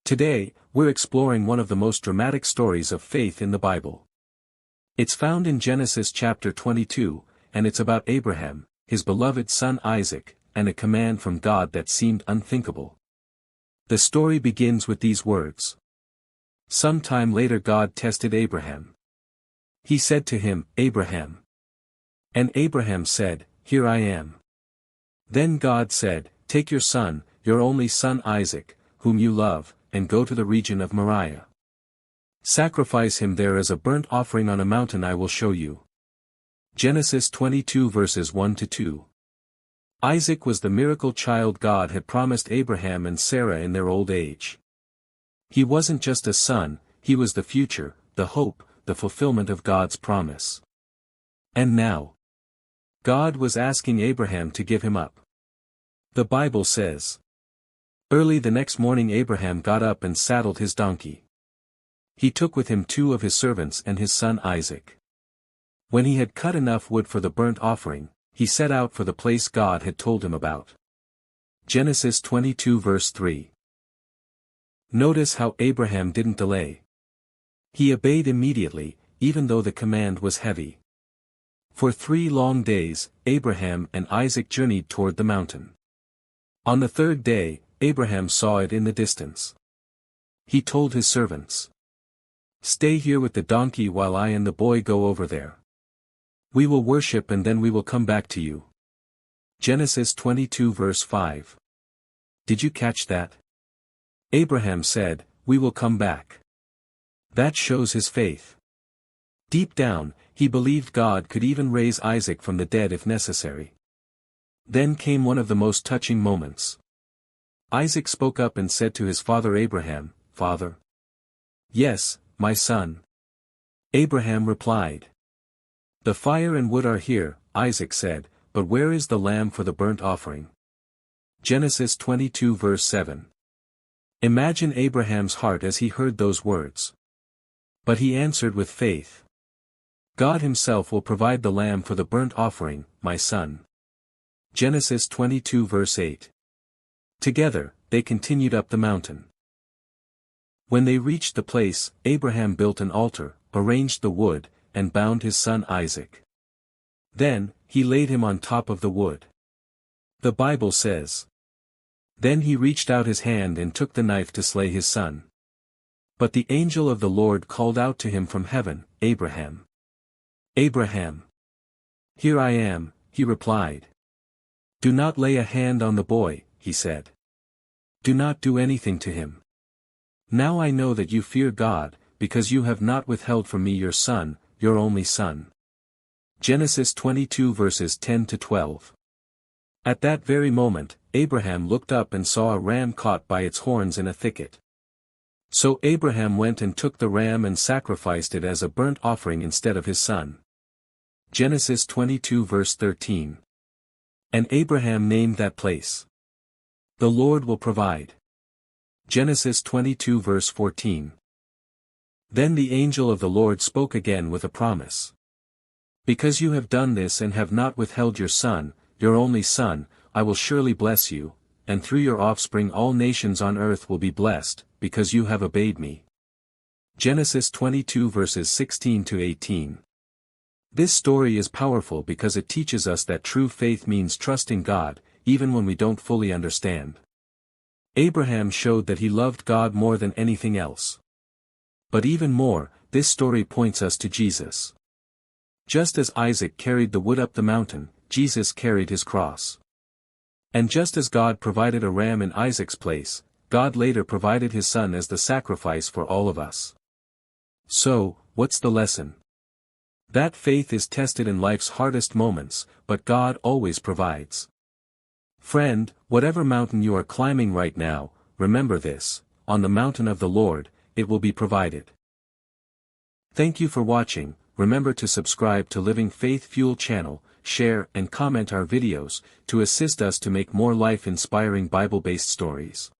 Today, we're exploring one of the most dramatic stories of faith in the Bible. It's found in Genesis chapter 22, and it's about Abraham, his beloved son Isaac, and a command from God that seemed unthinkable. The story begins with these words. Some time later God tested Abraham. He said to him, Abraham. And Abraham said, Here I am. Then God said, Take your son, your only son Isaac, whom you love, and go to the region of Moriah. Sacrifice him there as a burnt offering on a mountain I will show you. Genesis 22 verses 1-2. Isaac was the miracle child God had promised Abraham and Sarah in their old age. He wasn't just a son, he was the future, the hope, the fulfillment of God's promise. And now, God was asking Abraham to give him up. The Bible says, early the next morning Abraham got up and saddled his donkey. He took with him 2 of his servants and his son Isaac. When he had cut enough wood for the burnt offering, he set out for the place God had told him about. Genesis 22 verse 3. Notice how Abraham didn't delay. He obeyed immediately, even though the command was heavy. For 3 long days, Abraham and Isaac journeyed toward the mountain. On the 3rd day, Abraham saw it in the distance. He told his servants, Stay here with the donkey while I and the boy go over there. We will worship and then we will come back to you. Genesis 22 verse 5. Did you catch that? Abraham said, We will come back. That shows his faith. Deep down, he believed God could even raise Isaac from the dead if necessary. Then came one of the most touching moments. Isaac spoke up and said to his father Abraham, Father. Yes, my son. Abraham replied. The fire and wood are here, Isaac said, but where is the lamb for the burnt offering? Genesis 22 verse 7. Imagine Abraham's heart as he heard those words. But he answered with faith. God himself will provide the lamb for the burnt offering, my son. Genesis 22 verse 8. Together, they continued up the mountain. When they reached the place, Abraham built an altar, arranged the wood, and bound his son Isaac. Then, he laid him on top of the wood. The Bible says. Then he reached out his hand and took the knife to slay his son. But the angel of the Lord called out to him from heaven, Abraham. Abraham. Here I am, he replied. Do not lay a hand on the boy, he said. Do not do anything to him. Now I know that you fear God, because you have not withheld from me your son, your only son. Genesis 22 verses 10-12. At that very moment, Abraham looked up and saw a ram caught by its horns in a thicket. So Abraham went and took the ram and sacrificed it as a burnt offering instead of his son. Genesis 22 verse 13. And Abraham named that place. The Lord will provide. Genesis 22 verse 14. Then the angel of the Lord spoke again with a promise. Because you have done this and have not withheld your son, your only son, I will surely bless you, and through your offspring all nations on earth will be blessed, because you have obeyed me. Genesis 22 verses 16-18. This story is powerful because it teaches us that true faith means trusting God, even when we don't fully understand. Abraham showed that he loved God more than anything else. But even more, this story points us to Jesus. Just as Isaac carried the wood up the mountain, Jesus carried his cross. And just as God provided a ram in Isaac's place, God later provided his son as the sacrifice for all of us. So, what's the lesson? That faith is tested in life's hardest moments, but God always provides. Friend, whatever mountain you are climbing right now, remember this, on the mountain of the Lord, it will be provided. Thank you for watching. Remember to subscribe to Living Faith Fuel channel, share and comment our videos, to assist us to make more life-inspiring Bible-based stories.